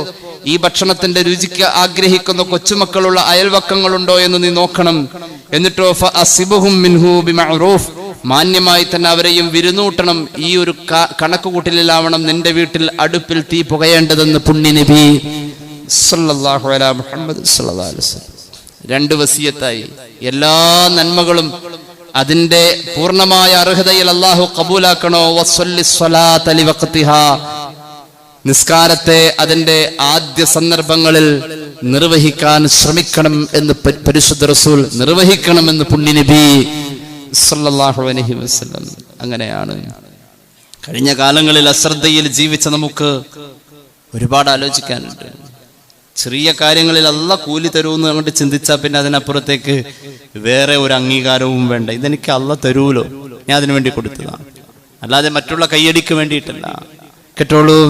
ഈ ഭക്ഷണത്തിന്റെ രുചിക്ക് ആഗ്രഹിക്കുന്ന കൊച്ചുമക്കളുള്ള അയൽവക്കങ്ങളുണ്ടോ എന്ന് നീ നോക്കണം. എന്നിട്ടോ മാന്യമായി തന്നെ അവരെയും വിരുന്നൂട്ടണം. ഈ ഒരു കണക്കുകൂട്ടലിലാവണം നിന്റെ വീട്ടിൽ അടുപ്പിൽ തീ പുകയേണ്ടതെന്ന് പുണ്യ നബി സല്ലല്ലാഹു അലാ മുഹമ്മദ് സല്ലല്ലാഹു അലൈഹി വസല്ലം. 2 വസിയത്തായി. എല്ലാ നന്മകളും അതിന്റെ പൂർണ്ണമായ അർഹതയിൽ അള്ളാഹു കബൂലാക്കണോ. വസ്വല്ലി സ്വലാത്ത ലിവഖ്തിഹാ, നിസ്കാരത്തെ അതിന്റെ ആദ്യ സന്ദർഭങ്ങളിൽ നിർവഹിക്കാൻ ശ്രമിക്കണം എന്ന് പരിശുദ്ധ റസൂൽ, നിർവഹിക്കണമെന്ന് പുണ്യ നബി സല്ലല്ലാഹു അലൈഹി വസല്ലം. അങ്ങനെയാണ് കഴിഞ്ഞ കാലങ്ങളിൽ അശ്രദ്ധയിൽ ജീവിച്ച നമുക്ക് ഒരുപാട് ആലോചിക്കാനുണ്ട്. ചെറിയ കാര്യങ്ങളിൽ അല്ലാഹ് കൂലി തരുമെന്ന് അങ്ങോട്ട് ചിന്തിച്ചാൽ പിന്നെ അതിനപ്പുറത്തേക്ക് വേറെ ഒരു അംഗീകാരവും വേണ്ട. ഇതെനിക്ക് അല്ലാഹ് തരൂലോ, ഞാൻ അതിനു വേണ്ടി കൊടുത്തതാണ്, അല്ലാതെ മറ്റുള്ള കയ്യടിക്ക് വേണ്ടിയിട്ടല്ല. കേട്ടോളൂ,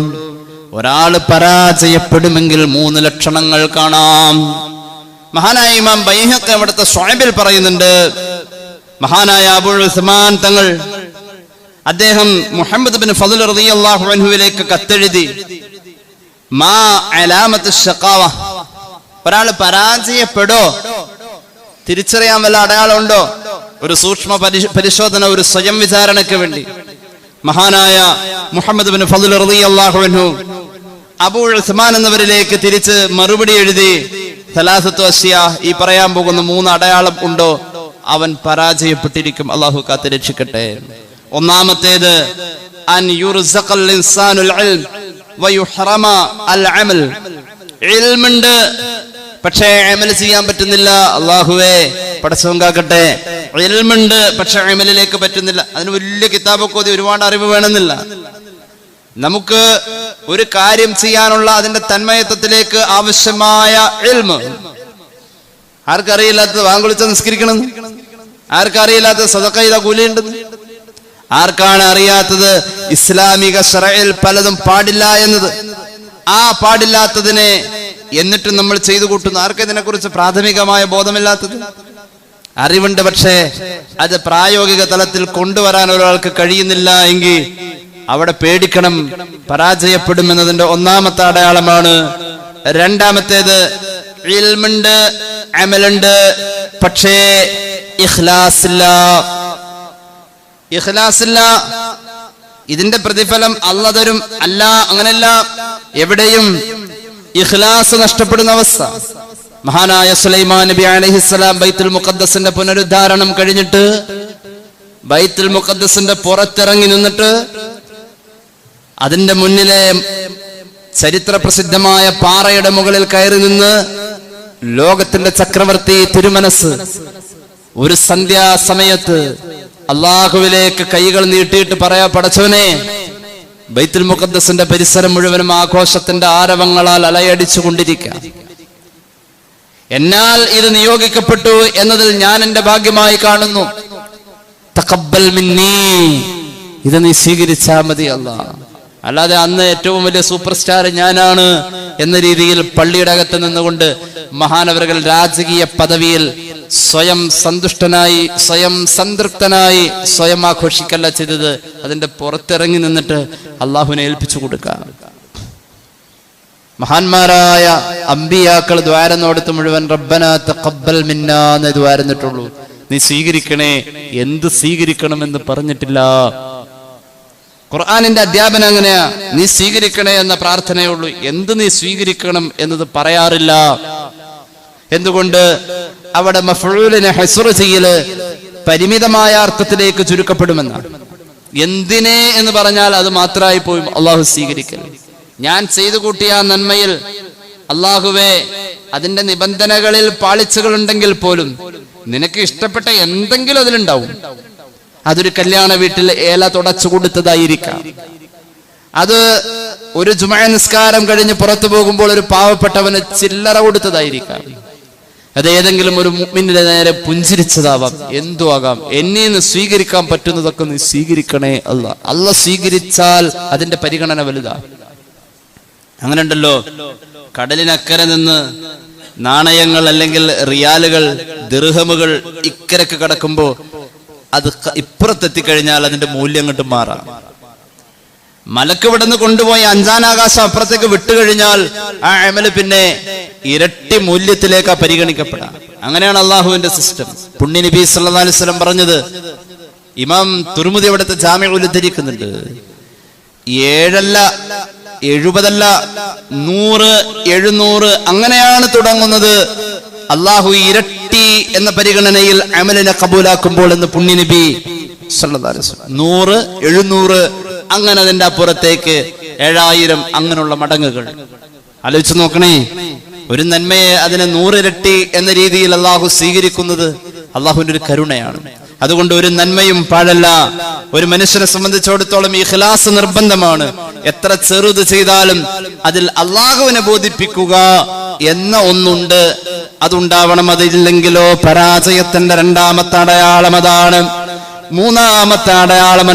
ഒരാള് പരാജയപ്പെടുമെങ്കിൽ 3 ലക്ഷണങ്ങൾ കാണാം. മഹാനായ ഇമാം ബൈഹഖി അവിടുത്തെ ശുഅബിൽ പറയുന്നുണ്ട്, മഹാനായ അബൂൽ ഉസ്മാൻ തങ്ങൾ അദ്ദേഹം മുഹമ്മദ് ബിൻ ഫദ്ൽ റളിയല്ലാഹു അൻഹുവിലേക്ക് കത്തെഴുതി, മാ അലാമത്തു ശഖാവ, ഒരാൾ പരാജയപ്പെടോ തിരിച്ചറിയാൻ വല്ല അടയാളമുണ്ടോ? ഒരു സൂക്ഷ്മ പരിശോധന, ഒരു സ്വയം വിചാരണയ്ക്ക് വേണ്ടി മഹാനായ മുഹമ്മദ് ബിൻ ഫദ്ൽ റളിയല്ലാഹു അൻഹു അബൂൽ ഉസ്മാൻ എന്നവരിലേക്ക് തിരിച്ച് മറുപടി എഴുതി, സലാസത്തു അശ്യാ, ഈ പറയാൻ പോകുന്ന 3 അടയാളം ഉണ്ടോ, അവൻ പരാജയപ്പെട്ടിരിക്കും. അല്ലാഹു കാത്ത് രക്ഷിക്കട്ടെ. ഒന്നാമത്തേത്, അൻ യുർസഖൽ ഇൻസാനുൽ ഇൽം വയുഹറമ അൽ അമൽ. ഇൽമുണ്ട്, പക്ഷേ അമൽ ചെയ്യാൻ പറ്റുന്നില്ല. അല്ലാഹുവേ പടച്ചവൻ കാക്കട്ടെ. ഇൽമുണ്ട്, പക്ഷെ അമലിലേക്ക് പറ്റുന്നില്ല. അതിന് വലിയ കിതാബൊക്കെ ഓതി ഒരുപാട് അറിവ് വേണമെന്നില്ല. നമുക്ക് ഒരു കാര്യം ചെയ്യാനുള്ള അതിന്റെ തന്മയത്വത്തിലേക്ക് ആവശ്യമായ ഇൽമ്. ആർക്കറിയില്ലാത്തത് വാങ്കുളിച്ച നിസ്കരിക്കണം, ആർക്കറിയില്ലാത്തത് സദഖ ചെയ്ത കൂലിയുണ്ടെന്ന്, ആർക്കാണ് അറിയാത്തത് ഇസ്ലാമിക ശറഇൽ പലതും പാടില്ല എന്നത്, ആ പാടില്ലാത്തതിനെ എന്നിട്ടും നമ്മൾ ചെയ്തു കൂട്ടുന്നു. ആർക്കതിനെ കുറിച്ച് പ്രാഥമികമായ ബോധമില്ലാത്തത്? അറിവുണ്ട്, പക്ഷേ അത് പ്രായോഗിക തലത്തിൽ കൊണ്ടുവരാൻ ഒരാൾക്ക് കഴിയുന്നില്ല എങ്കിൽ അവിടെ പേടിക്കണം, പരാജയപ്പെടുമെന്നതിന്റെ ഒന്നാമത്തെ അടയാളമാണ്. രണ്ടാമത്തേത്, ഇൽമുണ്ട്, അമലുണ്ട്, പക്ഷേ ഇഖ്ലാസില്ല. ഇഖ്ലാസില്ല, ഇതിന്റെ പ്രതിഫലം അല്ലാഹ് തരും. അല്ല, അങ്ങനെയല്ല, എവിടെയും ഇഖ്ലാസ് നഷ്ടപ്പെടുന്ന അവസ്ഥ. മഹാനായ സുലൈമാൻ നബി അലൈഹിസ്സലാം ബൈത്തുൽ മുഖദ്ദസിന്റെ പുനരുദ്ധാരണം കഴിഞ്ഞിട്ട് ബൈത്തുൽ മുഖദ്ദസിന്റെ പുറത്തിറങ്ങി നിന്നിട്ട് അതിന്റെ മുന്നിലെ ചരിത്ര പ്രസിദ്ധമായ പാറയുടെ മുകളിൽ കയറി നിന്ന് ലോകത്തിന്റെ ചക്രവർത്തി തിരുമനസ് ഒരു സന്ധ്യാസമയത്ത് അള്ളാഹുവിലേക്ക് കൈകൾ നീട്ടിയിട്ട് പറയാ, പടച്ചവനെ, ബൈത്തുൽ മുഖദ്ദസിന്റെ പരിസരം മുഴുവനും ആഘോഷത്തിന്റെ ആരവങ്ങളാൽ അലയടിച്ചു കൊണ്ടിരിക്കുക. എന്നാൽ ഇത് നിയോഗിക്കപ്പെട്ടു എന്നതിൽ ഞാൻ എന്റെ ഭാഗ്യമായി കാണുന്നു. തഖബ്ബൽ മിന്നീ, ഇത് നീ സ്വീകരിച്ചാ മതി അല്ലാഹ്. അല്ലാതെ അന്ന് ഏറ്റവും വലിയ സൂപ്പർ സ്റ്റാർ ഞാനാണ് എന്ന രീതിയിൽ പള്ളിയുടെ അകത്ത് നിന്നുകൊണ്ട് മഹാനവറുകൾ രാജകീയ പദവിയിൽ സ്വയം സന്തുഷ്ടനായി, സ്വയം സംതൃപ്തനായി, സ്വയം ആഘോഷിക്കല്ല ചെയ്തത്. അതിന്റെ പുറത്തിറങ്ങി നിന്നിട്ട് അള്ളാഹുവിനെ ഏൽപ്പിച്ചു കൊടുക്കുക. മഹാന്മാരായ അമ്പിയാക്കൾ ദ്വാരന്നോടത്ത് മുഴുവൻ റബ്ബനാ തഖബ്ബൽ മിന്നാ എന്ന് ദ്വാരന്നിട്ടുള്ളൂ. നീ സ്വീകരിക്കണേ, എന്ത് സ്വീകരിക്കണമെന്ന് പറഞ്ഞിട്ടില്ല. ഖുർആനിന്റെ അധ്യാപനം അങ്ങനെയാ, നീ സ്വീകരിക്കണേ എന്ന പ്രാർത്ഥനയുള്ളൂ, എന്ത് നീ സ്വീകരിക്കണം എന്നത് പറയാറില്ല. എന്തുകൊണ്ട്? അവിടെ മഫ്ഊലിനെ ഹസ്ർ ചെയ്യല് പരിമിതമായ അർത്ഥത്തിലേക്ക് ചുരുക്കപ്പെടുമെന്നാണ്. എന്തിനെ എന്ന് പറഞ്ഞാൽ അത് മാത്രമായി പോയി അള്ളാഹു സ്വീകരിക്കൽ. ഞാൻ ചെയ്തു കൂട്ടിയ നന്മയിൽ അള്ളാഹുവേ, അതിന്റെ നിബന്ധനകളിൽ പാളിച്ചകൾ ഉണ്ടെങ്കിൽ പോലും നിനക്ക് ഇഷ്ടപ്പെട്ട എന്തെങ്കിലും അതിലുണ്ടാവും. അതൊരു കല്യാണ വീട്ടിൽ ഏല തുടച്ചു കൊടുത്തതായിരിക്കാം, അത് ഒരു ജുമുഅ നിസ്കാരം കഴിഞ്ഞ് പുറത്തു പോകുമ്പോൾ ഒരു പാവപ്പെട്ടവന് ചില്ലറ കൊടുത്തതായിരിക്കാം, അത് ഏതെങ്കിലും ഒരു മുഅ്മിനിന്റെ നേരെ പുഞ്ചിരിച്ചതാവാം, എന്തു ആകാം. എന്നെ നിന്ന് സ്വീകരിക്കാൻ പറ്റുന്നതൊക്കെ നീ സ്വീകരിക്കണേ അല്ലാഹ്. അല്ലാഹ് സ്വീകരിച്ചാൽ അതിന്റെ പരിഗണന വലുതാ. അങ്ങനെ ഉണ്ടല്ലോ, കടലിനക്കരെ നിന്ന് നാണയങ്ങൾ അല്ലെങ്കിൽ റിയാലുകൾ, ദിർഹമുകൾ ഇക്കരക്ക് കടക്കുമ്പോ അത് ഇപ്പുറത്തെത്തിക്കഴിഞ്ഞാൽ അതിന്റെ മൂല്യം അങ്ങോട്ട് മാറാം. മലക്ക് ഇവിടെ നിന്ന് കൊണ്ടുപോയി 5-ാം ആകാശം അപ്പുറത്തേക്ക് വിട്ടുകഴിഞ്ഞാൽ ആ അമല് പിന്നെ ഇരട്ടി മൂല്യത്തിലേക്കാ പരിഗണിക്കപ്പെടാം. അങ്ങനെയാണ് അള്ളാഹുവിന്റെ സിസ്റ്റം. പുണ്യ നബി സല്ലല്ലാഹു അലൈഹി വസല്ലം പറഞ്ഞത് ഇമാം തുർമുദി അവിടുത്തെ ജാമിഉൽ ഉദ്ധരിക്കുന്നുണ്ട്. 7 അല്ല 70 അല്ല 100 700 അങ്ങനെയാണ് തുടങ്ങുന്നത്. അള്ളാഹു ഇരട്ടി എന്ന പരിഗണനയിൽ അമലിനെ കബൂലാക്കുമ്പോൾ എന്ന് പുണ്യ നബി സല്ലല്ലാഹു അലൈഹി വസല്ലം 100 700 അങ്ങനെ അതിന്റെ അപ്പുറത്തേക്ക് 7000 അങ്ങനെയുള്ള മടങ്ങുകൾ. ആലോചിച്ച് നോക്കണേ, ഒരു നന്മയെ അതിനെ 100 ഇരട്ടി എന്ന രീതിയിൽ അള്ളാഹു സ്വീകരിക്കുന്നത് അള്ളാഹുവിന്റെ ഒരു കരുണയാണ്. അതുകൊണ്ട് ഒരു നന്മയും പാഴല്ല. ഒരു മനുഷ്യനെ സംബന്ധിച്ചിടത്തോളം ഈ ഇഖ്ലാസ് നിർബന്ധമാണ്. എത്ര ചെറുത് ചെയ്താലും അതിൽ അള്ളാഹുവിനെ ബോധിപ്പിക്കുക എന്ന ഒന്നുണ്ട്, അതുണ്ടാവണം. അതില്ലെങ്കിലോ പരാജയത്തിന്റെ രണ്ടാമത്തെ അടയാളം അതാണ്. മൂന്നാമത്തെ അടയാളം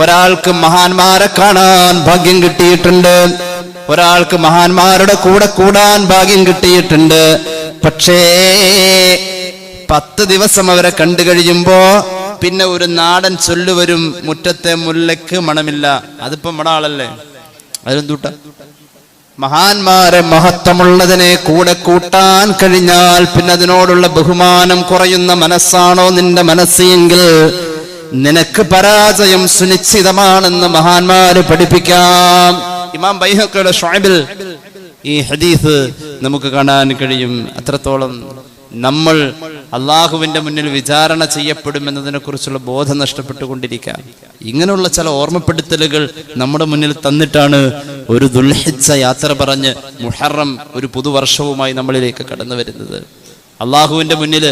ഒരാൾക്ക് മഹാന്മാരെ കാണാൻ ഭാഗ്യം കിട്ടിയിട്ടുണ്ട്, ഒരാൾക്ക് മഹാന്മാരുടെ കൂടെ കൂടാൻ ഭാഗ്യം കിട്ടിയിട്ടുണ്ട്. പക്ഷേ 10 ദിവസം അവരെ കണ്ടു കഴിയുമ്പോ പിന്നെ ഒരു നാടൻ ചൊല്ലുവരും, മുറ്റത്തെ മുല്ലയ്ക്ക് മണമില്ല. അതിപ്പോ നമ്മുടെ ആളല്ലേ, അതെന്തൂട്ട. മഹാന്മാരെ മഹത്വമുള്ളതിനെ കൂടെ കൂട്ടാൻ കഴിഞ്ഞാൽ പിന്നെ അതിനോടുള്ള ബഹുമാനം കുറയുന്ന മനസ്സാണോ നിന്റെ മനസ്സെങ്കിൽ നിനക്ക് പരാജയം സുനിശ്ചിതമാണെന്ന് മഹാന്മാര് പഠിപ്പിക്കാം. ഇമാം ബൈഹഖിയുടെ ശുഅബിൽ ഈ ഹദീസ് നമുക്ക് കാണാൻ കഴിയും. അത്രത്തോളം നമ്മൾ അള്ളാഹുവിന്റെ മുന്നിൽ വിചാരണ ചെയ്യപ്പെടുമെന്നതിനെ കുറിച്ചുള്ള ബോധം നഷ്ടപ്പെട്ടുകൊണ്ടിരിക്കാം. ഇങ്ങനെയുള്ള ചില ഓർമ്മപ്പെടുത്തലുകൾ നമ്മുടെ മുന്നിൽ തന്നിട്ടാണ് ഒരു ദുൽഹിജ്ജ യാത്ര പറഞ്ഞ് മുഹറം ഒരു പുതുവർഷവുമായി നമ്മളിലേക്ക് കടന്നു വരുന്നത്. അള്ളാഹുവിന്റെ മുന്നിൽ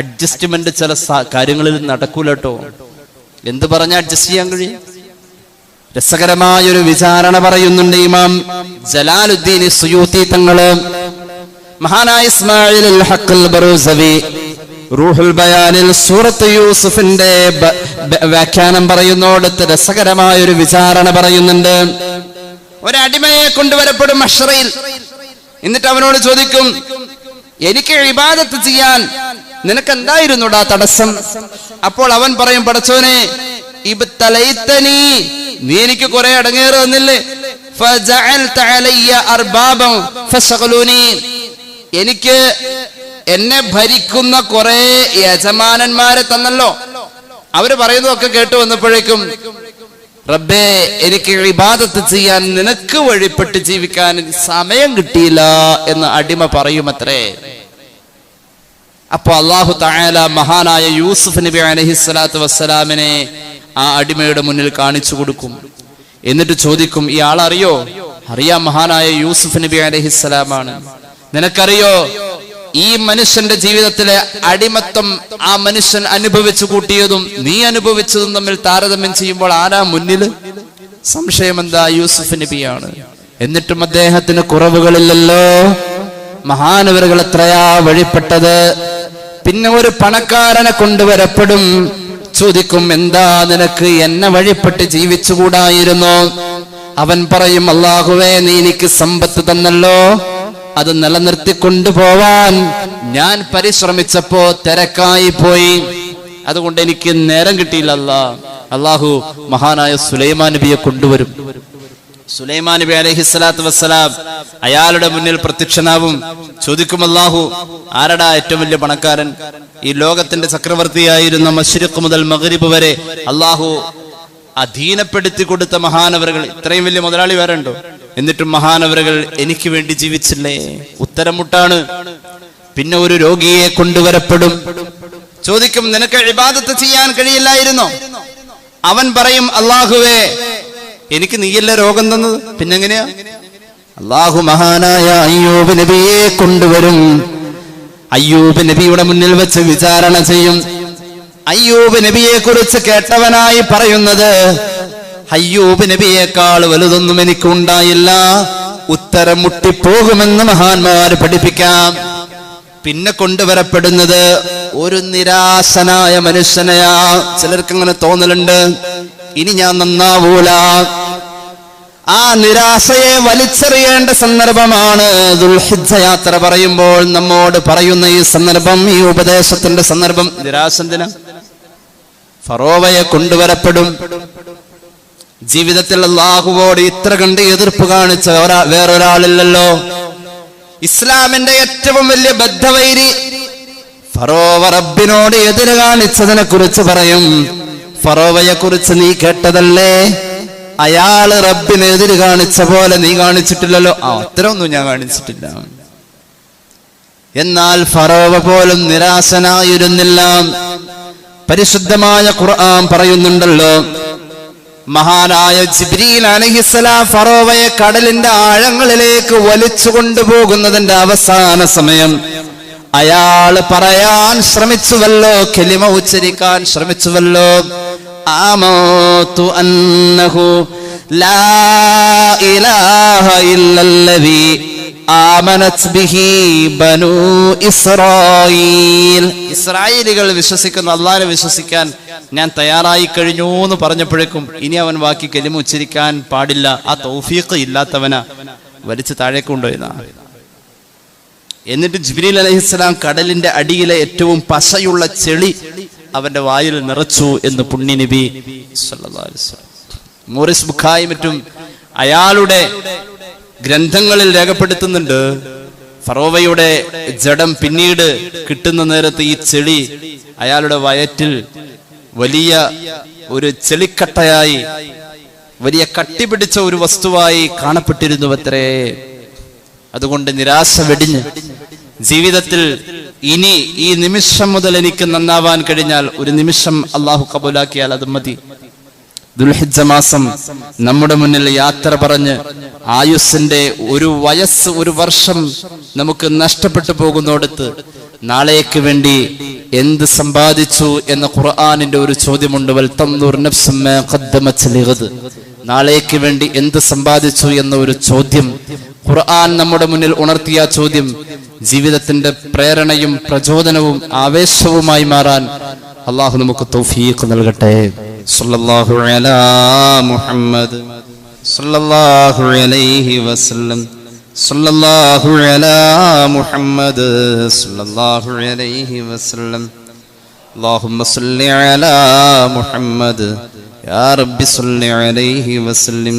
അഡ്ജസ്റ്റ്മെന്റ് ചില കാര്യങ്ങളിൽ നടക്കൂല കേട്ടോ. എന്ത് പറഞ്ഞാൽ അഡ്ജസ്റ്റ് ചെയ്യാൻ കഴിയും? രസകരമായൊരു വിചാരണ പറയുന്നുണ്ട് ഇമാം ജലാലുദ്ദീൻ സുയൂത്തി തങ്ങള്. മഹാനായ ഇസ്മായിൽ അൽ ഹഖ് അൽ ബറൂസവി റൂഹുൽ ബയാനിൽ സൂറത്ത് യൂസുഫിന്റെ വ്യാഖ്യാനം പറയുന്നോടത്ത് രസകരമായൊരു വിചാരണ പറയുന്നുണ്ട്. ഒരടിമയെ കൊണ്ടുവരപ്പെടും മഹ്ശറയിൽ. എന്നിട്ട് അവനോട് ചോദിക്കും, എനിക്ക് ഇബാദത്ത് ചെയ്യാൻ നിനക്ക് എന്തായിരുന്നുടാ തടസ്സം? അപ്പോൾ അവൻ പറയും, പടച്ചോനെ, ഇബ്തലൈതനി, നീ എനിക്ക് കുറെ അടങ്ങേറ് തന്നില്ലേ, ഫജഅൽത അലയ്യ അർബാബൻ ഫശഗലുനി, എനിക്ക് എന്നെ ഭരിക്കുന്ന കുറെ യജമാനന്മാരെ തന്നല്ലോ. അവര് പറയുന്നതൊക്കെ കേട്ടു വന്നപ്പോഴേക്കും, റബ്ബേ, എനിക്ക് ഇബാദത്ത് ചെയ്യാൻ നിനക്ക് വഴിപ്പെട്ട് ജീവിക്കാൻ സമയം കിട്ടിയില്ല എന്ന് അടിമ പറയുമത്രേ. അപ്പൊ അല്ലാഹു തആല മഹാനായ യൂസുഫ് നബി അലൈഹിസ്സലാത്തു വസ്സലാമിനെ ആ അടിമയുടെ മുന്നിൽ കാണിച്ചു കൊടുക്കും. എന്നിട്ട് ചോദിക്കും, ഈ ആളറിയോ? അറിയാം, മഹാനായ യൂസുഫ് നബി അലൈഹിസ്സലാമാണ്. നിനക്കറിയോ ഈ മനുഷ്യന്റെ ജീവിതത്തിലെ അടിമത്തം ആ മനുഷ്യൻ അനുഭവിച്ചു കൂട്ടിയതും നീ അനുഭവിച്ചതും തമ്മിൽ താരതമ്യം ചെയ്യുമ്പോൾ ആരാ മുന്നിൽ? സംശയം എന്താ? യൂസുഫ് നബിയാണ്. എന്നിട്ടും അദ്ദേഹത്തിന് കുറവുകളില്ലല്ലോ. മഹാനവറുകൾ എത്രയാ വഴിപ്പെട്ടത്. പിന്നെ ഒരു പണക്കാരനെ കൊണ്ടുവരപ്പെടും. ചോദിക്കും, എന്താ നിനക്ക് എന്നെ വഴിപ്പെട്ട് ജീവിച്ചുകൂടായിരുന്നോ? അവൻ പറയും, അല്ലാഹുവേ, നീ എനിക്ക് സമ്പത്ത് തന്നല്ലോ, അത് നിലനിർത്തിക്കൊണ്ടുപോവാൻ ഞാൻ പരിശ്രമിച്ചപ്പോ തിരക്കായി പോയി, അതുകൊണ്ട് എനിക്ക് നേരം കിട്ടിയില്ല. അല്ലാഹു മഹാനായ സുലൈമാൻ നബിയെ കൊണ്ടുവരും. സുലൈമാൻ നബി അലൈഹിസ്സലാത്തു വസ്സലാം അയാളുടെ മുന്നിൽ പ്രത്യക്ഷനാവും. ചോദിക്കും, അല്ലാഹു, ആരടാ ഏറ്റവും വലിയ പണക്കാരൻ? ഈ ലോകത്തിന്റെ ചക്രവർത്തിയായിരുന്ന മശ്രിഖ് മുതൽ മഗ്രിബ് വരെ അല്ലാഹു അധീനപ്പെടുത്തി കൊടുത്ത മഹാനവറുകൾ, ഇത്രയും വലിയ മുതലാളി വേറെ ഉണ്ടോ? എന്നിട്ടും മഹാനവറുകൾ എനിക്ക് വേണ്ടി ജീവിച്ചില്ലേ? ഉത്തരം മുട്ടാണ്. പിന്നെ ഒരു രോഗിയെ കൊണ്ടുവരപ്പെടും. ചോദിക്കും, നിനക്ക് ഇബാദത്ത് ചെയ്യാൻ കഴിയില്ലായിരുന്നോ? അവൻ പറയും, അല്ലാഹുവേ, എനിക്ക് നീയല്ല രോഗം തന്നത്, പിന്നെങ്ങനെയാ? അല്ലാഹു മഹാനായ അയ്യൂബ് നബിയെ കൊണ്ടുവരും. അയ്യൂബ് നബിയുടെ മുന്നിൽ വെച്ച് വിചാരണ ചെയ്യും. അയ്യൂബ് നബിയെ കുറിച്ച് കേട്ടവനായി പറയുന്നത്, അയ്യൂബ് നബിയേക്കാൾ വലുതൊന്നും എനിക്കുണ്ടായില്ല, ഉത്തരം മുട്ടിപ്പോകുമെന്ന് മഹാന്മാർ പഠിപ്പിക്കാം. പിന്നെ കൊണ്ടുവരപ്പെടുന്നത് ഒരു നിരാശനായ മനുഷ്യനെയാ. ചിലർക്ക് അങ്ങനെ തോന്നലുണ്ട്, ഇനി ഞാൻ നന്നാവൂല. ആ നിരാശയെ വലിച്ചെറിയേണ്ട സന്ദർഭമാണ് ദുൽഹിജ്ജ യാത്ര പറയുമ്പോൾ നമ്മോട് പറയുന്ന ഈ സന്ദർഭം, ഈ ഉപദേശത്തിന്റെ സന്ദർഭം. നിരാശ എന്തിനാ? ഫറോവയെ കൊണ്ടുവരപ്പെടും. ജീവിതത്തിൽ അല്ലാഹുവോട് ഇത്ര കണ്ട് എതിർപ്പ് കാണിച്ച വേറൊരാളില്ലല്ലോ. ഇസ്ലാമിന്റെ ഏറ്റവും വലിയ ബദ്ധവൈരി ഫറോവ റബ്ബിനോട് എതിര് കാണിച്ചതിനെ കുറിച്ച് പറയും. ഫറോവയെ കുറിച്ച് നീ കേട്ടതല്ലേ, അയാള് റബ്ബിന് എതിര് കാണിച്ച പോലെ നീ കാണിച്ചിട്ടില്ലല്ലോ. അത്രയൊന്നും ഞാൻ കാണിച്ചിട്ടില്ല. എന്നാൽ ഫറോവ പോലും നിരാശനായിരുന്നില്ല. പരിശുദ്ധമായ ഖുർആൻ പറയുന്നുണ്ടല്ലോ, മഹാനായ ജിബ്രീൽ അലൈഹിസ്സലാം ഫറോവയെ കടലിന്റെ ആഴങ്ങളിലേക്ക് വലിച്ചു കൊണ്ടുപോകുന്നതിന്റെ അവസാന സമയം അയാൾ പറയാൻ ശ്രമിച്ചുവല്ലോ, കലിമ ഉച്ചരിക്കാൻ ശ്രമിച്ചുവല്ലോ, ആമതു അന്നഹു ലാ ഇലാഹ ഇല്ലല്ലദീ ആമനത് ബിഹി ബനൂ ഇസ്രായീൽ. ഇസ്രായേലികൾ വിശ്വസിക്കുന്ന അല്ലാഹുവിനെ വിശ്വസിക്കാൻ ഞാൻ തയ്യാറായി കഴിഞ്ഞു എന്ന് പറഞ്ഞപ്പോഴേക്കും ഇനി അവൻ ബാക്കി കലിമ ഉച്ചരിക്കാൻ പാടില്ല, ആ തൗഫീഖ് ഇല്ലാത്തവനാ, വലിച്ചു താഴേക്ക് കൊണ്ടുപോയതാ. എന്നിട്ട് ജിബ്രീൽ അലൈഹിസ്സലാം കടലിന്റെ അടിയിലെ ഏറ്റവും പശയുള്ള ചെളി അവന്റെ വായിൽ നിറച്ചു എന്ന് പുണ്യ നബി സല്ലല്ലാഹു അലൈഹി വസല്ലം. മോറിസ് ബുഖാരി മറ്റും അയാളുടെ ഗ്രന്ഥങ്ങളിൽ രേഖപ്പെടുത്തുന്നുണ്ട്, ഫറോവയുടെ ജഡം പിന്നീട് കിട്ടുന്ന നേരത്ത് ഈ ചെളി അയാളുടെ വയറ്റിൽ വലിയ ഒരു ചെളിക്കട്ടയായി, വലിയ കട്ടിപിടിച്ച ഒരു വസ്തുവായി കാണപ്പെട്ടിരുന്നുവത്രേ. അതുകൊണ്ട് നിരാശ വെടിഞ്ഞ് ജീവിതത്തിൽ ഇനി ഈ നിമിഷം മുതൽ എനിക്ക് നന്നാവാൻ കഴിഞ്ഞാൽ, ഒരു നിമിഷം അള്ളാഹു കബൂലാക്കിയാൽ അത് മതി. ദുൽഹിജ്ജ മാസം നമ്മുടെ മുന്നിൽ യാത്ര പറഞ്ഞ് ആയുസ്സിന്റെ ഒരു വയസ്സ്, ഒരു വർഷം നമുക്ക് നഷ്ടപ്പെട്ടു പോകുന്നിടത്ത് നാളേക്ക് വേണ്ടി എന്ത് സമ്പാദിച്ചു എന്ന ഖുർആനിന്റെ ഒരു ചോദ്യമുണ്ട്. വൽ തൻദുർ നഫ്സും മാ ഖദ്ദമത് ലിഗദ്. നാളേക്ക് വേണ്ടി എന്ത് സമ്പാദിച്ചു എന്ന ഒരു ചോദ്യം ഖുർആൻ നമ്മുടെ മുന്നിൽ ഉണർത്തിയ ചോദ്യം ജീവിതത്തിന്റെ പ്രേരണയും പ്രചോദനവും ആവേശവുമായി മാറാൻ അള്ളാഹു നമുക്ക് തൗഫീഖ് നൽകട്ടെ. സല്ലല്ലാഹു അലാ മുഹമ്മദ് സല്ലല്ലാഹു അലൈഹി വസല്ലം. സല്ലല്ലാഹു അലാ മുഹമ്മദ് സല്ലല്ലാഹു അലൈഹി വസല്ലം. അല്ലാഹുമ്മ സല്ലി അലാ മുഹമ്മദ് യാ റബ്ബി സല്ലി അലൈഹി വസല്ലം.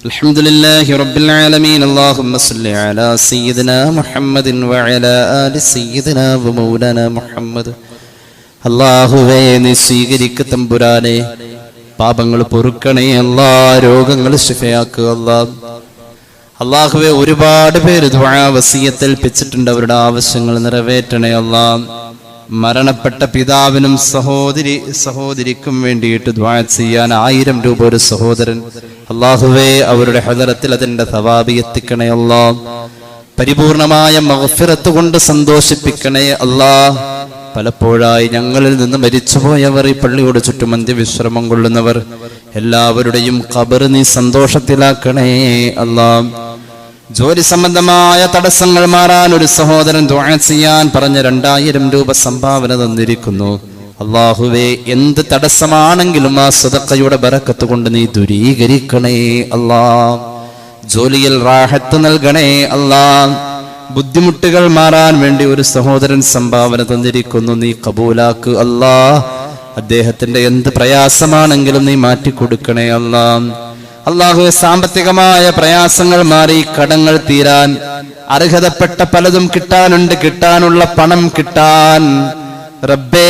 അൽഹംദുലില്ലാഹി റബ്ബിൽ ആലമീൻ. അല്ലാഹുമ്മ സല്ലി അലാ സയ്യിദിനാ മുഹമ്മദിൻ വഅലാ ആലി സയ്യിദിനാ വമൗലാനാ മുഹമ്മദ്. അല്ലാഹുവേ, നീ സ്വീകരിക്ക് തമ്പുരാനെ, പാപങ്ങൾ പൊറുക്കണേ അല്ലാ, രോഗങ്ങൾ ശിഫയാക്കുക അല്ലാ. അല്ലാഹുവേ, ഒരുപാട് പേര് ദുആ വസിയത്ത് ഏൽപ്പിച്ചിട്ടുണ്ട്, അവരുടെ ആവശ്യങ്ങൾ നിറവേറ്റണേ അല്ലാ. മരണപ്പെട്ട പിതാവിനും സഹോദരിക്കും വേണ്ടിയിട്ട് ദുആ ചെയ്യാൻ 1000 രൂപ ഒരു സഹോദരൻ, അല്ലാഹുവേ അവരുടെ ഹദറത്തിൽ അതിന്റെ സവാബ് എത്തിക്കണേ അല്ലാ. പരിപൂർണമായ മഗ്ഫിറത്ത് കൊണ്ട് സന്തോഷിപ്പിക്കണേ അല്ലാ. പലപ്പോഴായി ഞങ്ങളിൽ നിന്ന് മരിച്ചുപോയവർ, ഈ പള്ളിയോട് ചുറ്റും അന്ത്യവിശ്രമം കൊള്ളുന്നവർ എല്ലാവരുടെയും ഖബർ നീ സന്തോഷത്തിലാക്കണേ അല്ലാ. ജോലി സംബന്ധമായ തടസ്സങ്ങൾ മാറാൻ ഒരു സഹോദരൻ ദുആ ചെയ്യാൻ പറഞ്ഞ 2000 രൂപ സംഭാവന തന്നിരിക്കുന്നു. അല്ലാഹുവേ, എന്ത് തടസ്സമാണെങ്കിലും ആ സദഖയുടെ ബറക്കത്ത് കൊണ്ട് നീ ദൂരീകരിക്കണേ അല്ലാ. ജോലിയിൽ റാഹത്ത് നൽകണേ അല്ലാ. ബുദ്ധിമുട്ടുകൾ മാറാൻ വേണ്ടി ഒരു സഹോദരൻ സംഭാവന തന്നിരിക്കുന്നു, നീ കബൂലാക്ക് അല്ലാ. അദ്ദേഹത്തിന്റെ എന്ത് പ്രയാസമാണെങ്കിലും നീ മാറ്റിക്കൊടുക്കണേ അല്ലാ. അല്ലാഹുവേ, സാമ്പത്തികമായ പ്രയാസങ്ങൾ മാറി കടങ്ങൾ തീരാൻ, അർഹതപ്പെട്ട പലതും കിട്ടാനുണ്ട്, കിട്ടാനുള്ള പണം കിട്ടാൻ റബ്ബേ,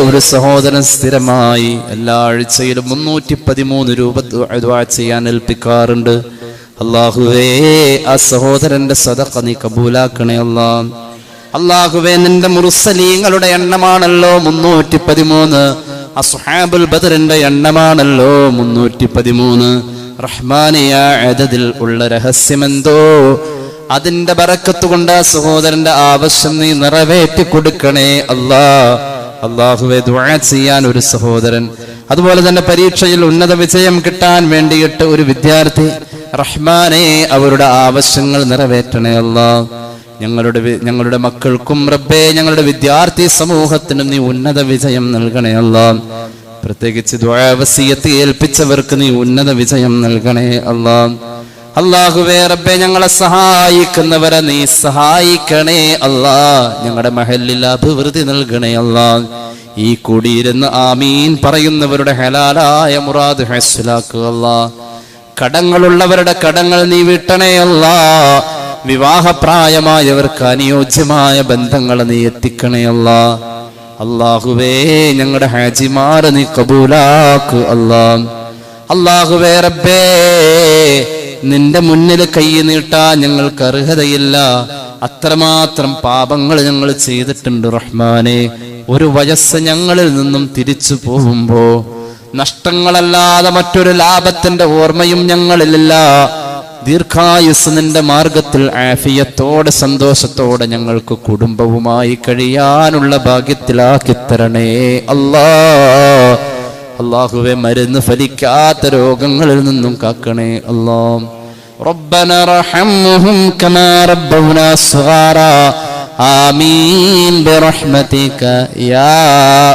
ഒരു സഹോദരൻ സ്ഥിരമായി എല്ലാ ആഴ്ചയിലും 313 രൂപ ദുആ ചെയ്യാൻ ഏൽപ്പിക്കാറുണ്ട്. അല്ലാഹുവേ, ആ സഹോദരന്റെ സദഖ നീ കബൂലാക്കണേ അല്ലാ. അല്ലാഹുവേ, നിന്റെ മുർസലീങ്ങളുടെ എണ്ണമാണല്ലോ 313, അസ്ഹാബുൽ ബദറിന്റെ എണ്ണമാണല്ലോ 313. റഹ്മാനിയ അദദിൽ ഉള്ള രഹസ്യമെന്തോ, അതിന്റെ ബറക്കത്ത് കൊണ്ട് ആ സഹോദരന്റെ ആവശ്യം നീ നിറവേറ്റി കൊടുക്കണേ അല്ലാ. അല്ലാഹുവേ, ദുആ ചെയ്യാൻ ഒരു സഹോദരൻ, അതുപോലെ തന്നെ പരീക്ഷയിൽ ഉന്നത വിജയം കിട്ടാൻ വേണ്ടിയിട്ട് ഒരു വിദ്യാർത്ഥി, റഹ്മാനെ അവരുടെ ആവശ്യങ്ങൾ നിറവേറ്റണേ അല്ലാ. ഞങ്ങളുടെ മക്കൾക്കും റബ്ബേ, ഞങ്ങളുടെ വിദ്യാർത്ഥി സമൂഹത്തിനും നീ ഉന്നത വിജയം നൽകണേ അല്ലാ. പ്രത്യേകിച്ച് ദുആ വസിയത്ത് ഏൽപ്പിച്ചവർക്ക് നീ ഉന്നത വിജയം നൽകണേ അല്ലാ. അല്ലാഹുവേ റബ്ബേ, ഞങ്ങളെ സഹായിക്കുന്നവരെ നീ സഹായിക്കണേ അല്ലാ. ഞങ്ങളുടെ മഹല്ലിൽ അഭിവൃദ്ധി നൽകണേ അല്ലാ. ഈ കൂടിയിരുന്ന് ആമീൻ പറയുന്നവരുടെ ഹലാലായ മുറാദ് ഹസ്സലാക്കുക അല്ലാ. കടങ്ങളുള്ളവരുടെ കടങ്ങൾ നീ വിട്ടണേ അല്ലാ. വിവാഹപ്രായമായവർക്ക് അനുയോജ്യമായ ബന്ധങ്ങൾ നീ എത്തിക്കണേ അല്ലാ. അല്ലാഹുവേ, ഞങ്ങളുടെ ഹാജിമാർ നീ കബൂലാക്ക് അല്ലാ. അല്ലാഹുവേ റബ്ബേ, നിന്റെ മുന്നിൽ കൈ നീട്ടാൻ ഞങ്ങൾക്ക് അർഹതയില്ല, അത്രമാത്രം പാപങ്ങൾ ഞങ്ങൾ ചെയ്തിട്ടുണ്ട് റഹ്മാനെ. ഒരു വയസ്സ് ഞങ്ങളിൽ നിന്നും തിരിച്ചു പോകുമ്പോ നഷ്ടങ്ങളല്ലാതെ മറ്റൊരു ലാഭത്തിന്റെ ഓർമ്മയും ഞങ്ങളിലില്ല. ദീർഘായുസ് നിന്റെ മാർഗത്തിൽ ആഫിയത്തോടെ സന്തോഷത്തോടെ ഞങ്ങൾക്ക് കുടുംബവുമായി കഴിയാനുള്ള ഭാഗ്യത്തിലാക്കി തരണേ അല്ലാ. അല്ലാഹുവേ, മരുന്ന് ഫലിക്കാത്ത രോഗങ്ങളിൽ നിന്നും കാക്കണേ അല്ലാ. റബ്ബനാ റഹംഹും കമാ റബ്ബൗനാ സ്വഗാറാ ആമീൻ ബിറഹ്മതിക യാ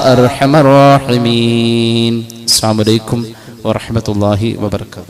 അർഹമർ റഹീമീൻ. അസ്സലാമു അലൈക്കും വറഹ്മത്തുള്ളാഹി വബറകാതുഹു.